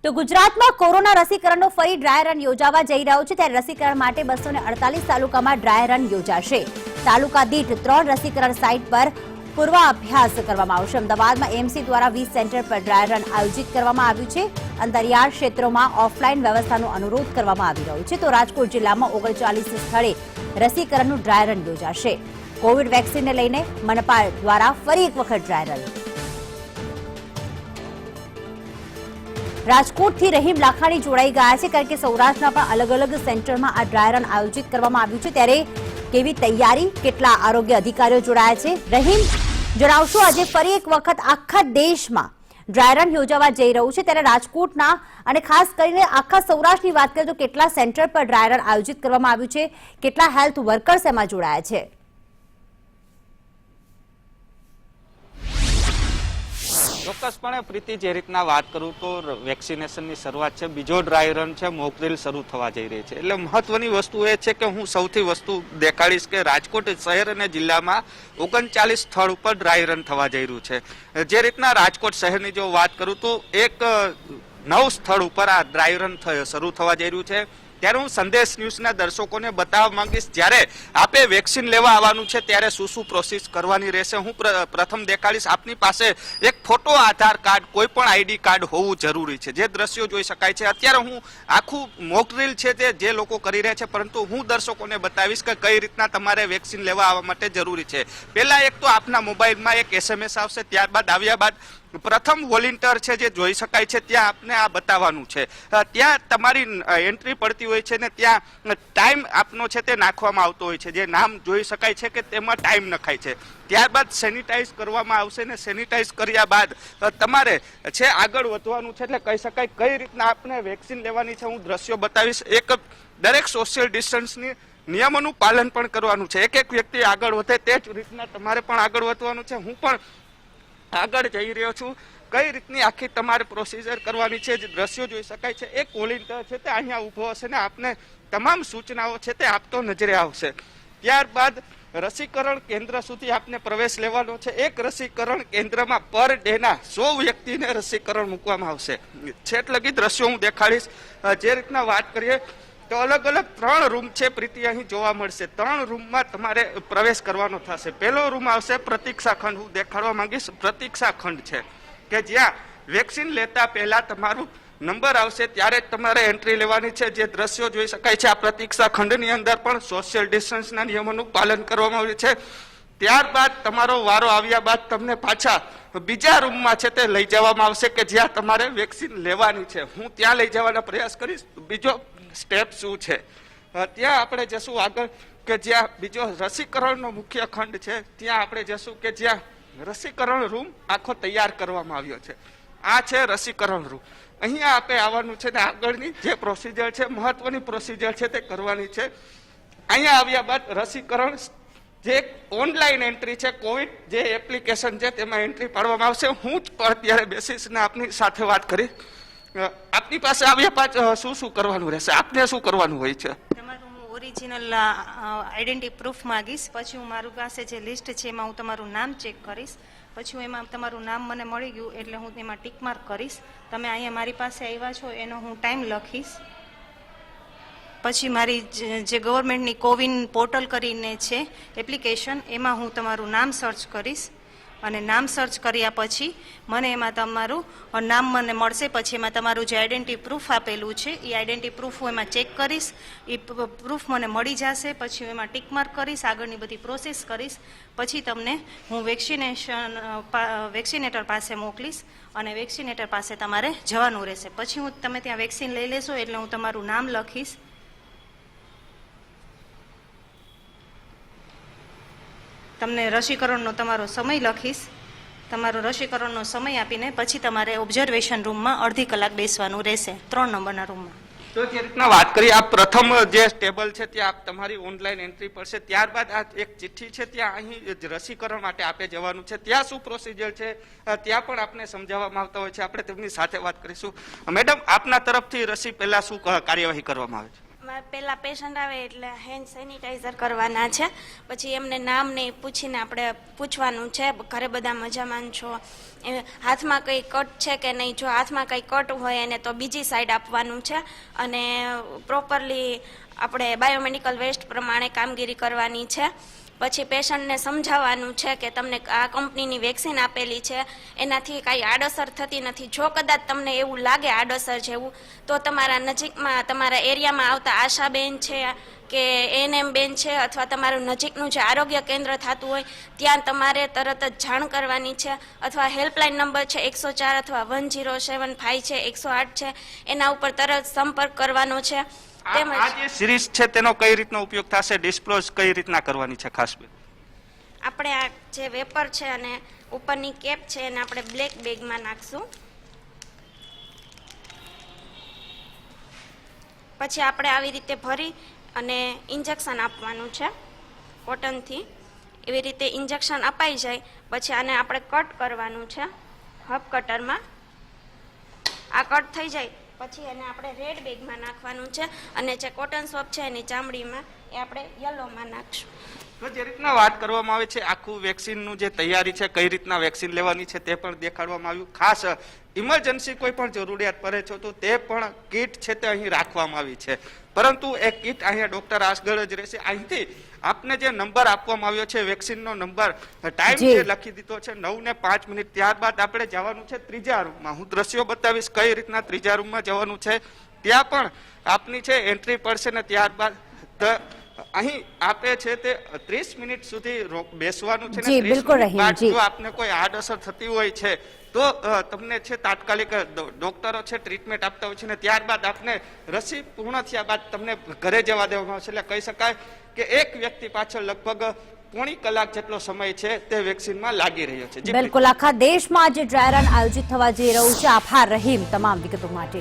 તો ગુજરાતમાં કોરોના રસીકરણનો ફરી ડ્રાય રન યોજાવા જઈ રહ્યો છે ત્યારે રસીકરણ માટે 248 તાલુકામાં ડ્રાય રન યોજાશે। તાલુકા દીઠ 3 રસીકરણ સાઇટ પર પૂર્વાભ્યાસ કરવામાં આવશે। અમદાવાદમાં એમસી દ્વારા 20 સેન્ટર પર ડ્રાય રન આયોજિત કરવામાં આવ્યું છે। અંતરિયાળ ક્ષેત્રોમાં ઓફલાઈન વ્યવસ્થાનો અનુરોધ કરવામાં આવી રહ્યો છે। તો રાજકોટ જિલ્લામાં 39 સ્થળે રસીકરણનું ડ્રાય રન યોજાશે। કોવિડ વેક્સિનને લઈને મનપા દ્વારા ફરી એક વખત ડ્રાય રન। રાજકોટથી રહીમ લાખાણી જોડાઈ ગયા છે કારણ કે સૌરાષ્ટ્રના પણ અલગ અલગ સેન્ટરમાં આ ડ્રાય રન આયોજિત કરવામાં આવ્યું છે ત્યારે કેવી તૈયારી, કેટલા આરોગ્ય અધિકારીઓ જોડાયા છે, રહીમ જણાવશો। આજે ફરી એક વખત આખા દેશમાં ડ્રાય રન યોજાવા જઈ રહ્યું છે ત્યારે રાજકોટના અને ખાસ કરીને આખા સૌરાષ્ટ્રની વાત કરીએ તો કેટલા સેન્ટર પર ડ્રાય રન આયોજિત કરવામાં આવ્યું છે, કેટલા હેલ્થ વર્કર્સ એમાં જોડાયા છે? ચોક્કસપણે પ્રીતિ, જે રીતના વાત કરું તો વેક્સિનેશનની શરૂઆત છે, બીજો ડ્રાય રન છે, મોક ડ્રીલ શરૂ થવા જઈ રહી છે। એટલે મહત્વની વસ્તુ એ છે કે હું સૌથી વસ્તુ દેખાડીશ કે રાજકોટ શહેર અને જિલ્લામાં 39 સ્થળ ઉપર ડ્રાય રન થવા જઈ રહ્યું છે। જે રીતના રાજકોટ શહેરની જો વાત કરું તો 9 સ્થળ ઉપર આ ડ્રાય રન શરૂ થવા જઈ રહ્યું છે। ત્યારે હું સંદેશ ન્યૂઝના દર્શકોને બતાવવા માંગીશ જ્યારે આપે વેક્સિન લેવા આવવાનું છે ત્યારે શું શું પ્રોસેસ કરવાની રહેશે હું પ્રથમ દેખાડીશ। આપની પાસે એક ફોટો, આધાર કાર્ડ, કોઈ પણ આઈડી કાર્ડ હોવું જરૂરી છે। જે દ્રશ્યો જોઈ શકાય છે અત્યારે હું આખું મોક ડ્રીલ છે જે લોકો કરી રહ્યા છે, પરંતુ હું દર્શકોને બતાવીશ કે કઈ રીતના તમારે વેક્સિન લેવા આવવા માટે જરૂરી છે। પહેલા એક તો આપના મોબાઈલમાં એક SMS આવશે, ત્યારબાદ આવ્યા બાદ પ્રથમ વોલેન્ટિયર છે જે જોઈ શકાય છે ત્યાં આપને આ બતાવવાનું છે। ત્યાં તમારી એન્ટ્રી પડતી હોય છે ને ત્યાં ટાઈમ આપનો છે તે નાખવામાં આવતો હોય છે। જે નામ જોઈ શકાય છે કે તેમાં ટાઈમ નખાય છે। ત્યારબાદ સેનિટાઈઝ કરવામાં આવશે ને સેનિટાઈઝ કર્યા બાદ તમારે છે આગળ વધવાનું છે। એટલે કહી શકાય કઈ રીતના આપને વેક્સિન લેવાની છે હું દ્રશ્યો બતાવીશ। એક દરેક સોશિયલ ડિસ્ટન્સની નિયમોનું પાલન પણ કરવાનું છે। એક વ્યક્તિ આગળ વધે તે જ રીતના તમારે પણ આગળ વધવાનું છે। હું પણ આગળ જઈ રહ્યો છું। કઈ રીતની આખી તમારે પ્રોસિજર કરવાની છે જે દ્રશ્યો જોઈ શકાય છે। એક વોલેન્ટિયર છે તે અહીંયા ઊભો હશે ને આપને તમામ સૂચનાઓ છે તે આપતો નજરે આવશે। ત્યારબાદ રસીકરણ કેન્દ્ર સુધી આપને પ્રવેશ લેવાનો છે। એક રસીકરણ કેન્દ્રમાં પર ડેના 100 વ્યક્તિને રસીકરણ મૂકવામાં આવશે। છેટ લગી દ્રશ્યો હું દેખાડીશ। જે રીતના વાત કરીએ તો અલગ અલગ 3 રૂમ છે પ્રીતિ અહીં જોવા મળશે। 3 રૂમમાં તમારે પ્રવેશ કરવાનો થશે। પહેલો રૂમ આવશે પ્રતીક્ષા ખંડ, હું દેખાડવા માંગીશ। પ્રતીક્ષા ખંડ છે કે જ્યાં વેક્સિન લેતા પહેલા તમારું નંબર આવશે ત્યારે જ તમારે એન્ટ્રી લેવાની છે। જે દ્રશ્યો જોઈ શકાય છે આ પ્રતીક્ષા ખંડની અંદર પણ સોશિયલ ડિસ્ટન્સના નિયમોનું પાલન કરવામાં આવ્યું છે। ત્યારબાદ તમારો વારો આવ્યા બાદ તમને પાછા બીજા રૂમમાં છે તે લઈ જવામાં આવશે કે જ્યાં તમારે વેક્સિન લેવાની છે। હું ત્યાં લઈ જવાનો પ્રયાસ કરીશ। બીજો સ્ટેપ શું છે ત્યાં આપણે જશું આગળ કે જ્યાં બીજો રસીકરણનો મુખ્ય ખંડ છે ત્યાં આપણે જશું કે જ્યાં રસીકરણ રૂમ આખો તૈયાર કરવામાં આવ્યો છે। આ છે રસીકરણ રૂમ। અહીંયા આપણે આવવાનું છે ને આગળની જે પ્રોસિજર છે, મહત્વની પ્રોસિજર છે તે કરવાની છે। અહીંયા આવ્યા બાદ રસીકરણ જે ઓનલાઈન એન્ટ્રી છે, કોવિડ જે એપ્લિકેશન છે તેમાં એન્ટ્રી પાડવામાં આવશે। હું જ અત્યારે બેસીશ ને આપની સાથે વાત કરી। આપની પાસે આવ્યા બાદ શું શું કરવાનું રહેશે, આપને શું કરવાનું હોય છે? તમારું હું ઓરિજિનલ આઈડેન્ટિટી પ્રૂફ માંગીશ, પછી હું મારું પાસે જે લિસ્ટ છે એમાં હું તમારું નામ ચેક કરીશ, પછી હું એમાં તમારું નામ મને મળી ગયું એટલે હું એમાં ટીક માર્ક કરીશ। તમે અહીંયા મારી પાસે આવ્યા છો એનો હું ટાઈમ લખીશ। પછી મારી જે ગવર્મેન્ટની કોવિન પોર્ટલ કરીને છે એપ્લિકેશન એમાં હું તમારું નામ સર્ચ કરીશ અને નામ સર્ચ કર્યા પછી મને એમાં તમારું નામ મને મળશે। પછી એમાં તમારું જે આઈડેન્ટિટી પ્રૂફ આપેલું છે એ આઈડેન્ટિટી પ્રૂફ હું એમાં ચેક કરીશ। એ પ્રૂફ મને મળી જશે પછી હું એમાં ટિક માર્ક કરીશ, આગળની બધી પ્રોસેસ કરીશ। પછી તમને હું વેક્સિનેટર પાસે મોકલીશ અને વેક્સિનેટર પાસે તમારે જવાનું રહેશે। પછી હું તમે ત્યાં વેક્સિન લઈ લેશો એટલે હું તમારું નામ લખીશ, તમને રસીકરણનો તમારો સમય લખીશ, તમારો રસીકરણનો સમય આપીને પછી તમારે ઓબ્ઝર્વેશન રૂમમાં અડધી કલાક બેસવાનું રહેશે 3 નંબરના રૂમમાં। તો જે રીતના વાત કરી આ પ્રથમ જે ટેબલ છે ત્યાં તમારી ઓનલાઈન એન્ટ્રી પડશે। ત્યારબાદ આ એક ચિઠ્ઠી છે ત્યાં અહીં રસીકરણ માટે આપે જવાનું છે। ત્યાં શું પ્રોસિજર છે ત્યાં પણ આપને સમજાવવામાં આવતા હોય છે। આપણે તેમની સાથે વાત કરીશું। મેડમ, આપના તરફથી રસી પહેલા શું કાર્યવાહી કરવામાં આવે છે? પહેલાં પેશન્ટ આવે એટલે હેન્ડ સેનિટાઈઝર કરવાના છે, પછી એમને નામ ને પૂછીને આપણે પૂછવાનું છે ઘરે બધા મજામાં છો, હાથમાં કંઈ કટ છે કે નહીં, જો હાથમાં કંઈ કટ હોય એને તો બીજી સાઈડ આપવાનું છે, અને પ્રોપરલી આપણે બાયોમેડિકલ વેસ્ટ પ્રમાણે કામગીરી કરવાની છે. પછી પેશન્ટને સમજાવવાનું છે કે તમને આ કંપનીની વેક્સિન આપેલી છે, એનાથી કાંઈ આડઅસર થતી નથી. જો કદાચ તમને એવું લાગે આડઅસર જેવું, તો તમારા નજીકમાં તમારા એરિયામાં આવતા આશાબેન છે કે એએનએમ બેન છે, અથવા તમારું નજીકનું જે આરોગ્ય કેન્દ્ર થતું હોય ત્યાં તમારે તરત જ જાણ કરવાની છે, અથવા હેલ્પલાઇન નંબર છે 104 અથવા 1075 છે, 108 છે, એના ઉપર તરત સંપર્ક કરવાનો છે. આ જે સિરીઝ છે તેનો કઈ રીતનો ઉપયોગ થશે, ડિસ્ક્લોઝ કઈ રીતના કરવાની છે ખાસ? આપણે આ જે વેપર છે અને ઉપરની કેપ છે એને આપણે બ્લેક બેગમાં નાખશું. પછી આપણે આવી રીતે ભરી અને ઇન્જેક્શન આપવાનું છે કોટનથી. એવી રીતે ઇન્જેક્શન અપાઈ જાય પછી આને આપણે કટ કરવાનું છે હબ કટરમાં. આ કટ થઈ જાય પછી એને આપણે રેડ બેગમાં નાખવાનું છે, અને જે કોટન સ્વબ છે એની ચામડીમાં એ આપણે યલોમાં નાખશું. તો જે રીતના વાત કરવામાં આવે છે આખું વેક્સિનનું જે તૈયારી છે, કઈ રીતના વેક્સિન લેવાની છે તે પણ દેખાડવામાં આવ્યું. ખાસ ઇમરજન્સી કોઈ પણ જરૂરિયાત પડે છે તો તે પણ કીટ છે તે અહીં રાખવામાં આવી છે, પરંતુ એ કીટ અહીંયા ડોક્ટર આગળ જ રહેશે. અહીંથી આપને જે નંબર આપવામાં આવ્યો છે વેક્સિનનો નંબર, ટાઈમ જે લખી દીધો છે 9:05. ત્યારબાદ આપણે જવાનું છે ત્રીજા રૂમમાં. હું દ્રશ્યો બતાવીશ કઈ રીતના ત્રીજા રૂમમાં જવાનું છે. ત્યાં પણ આપની છે એન્ટ્રી પડશે ને ત્યારબાદ અહીં આપે છે તે 30 મિનિટ સુધી બેસવાનું છે. જી બિલકુલ રહીમ. જો આપને કોઈ આડઅસર થતી હોય છે તો તમને છે તાત્કાલિક ડોક્ટરો છે ટ્રીટમેન્ટ આપતા હોય છે, ને ત્યારબાદ આપને રસી પૂર્ણ થયા બાદ તમને ઘરે જવા દેવામાં આવશે. એટલે કહી શકાય કે એક વ્યક્તિ પાછળ લગભગ પોણી કલાક જેટલો સમય છે તે વેક્સિનમાં લાગી રહ્યો છે. બિલકુલ આખા દેશમાં આજે ડ્રાય રન આયોજિત થવા જઈ રહ્યું છે. આભાર રહીમ તમામ વિગતો માટે.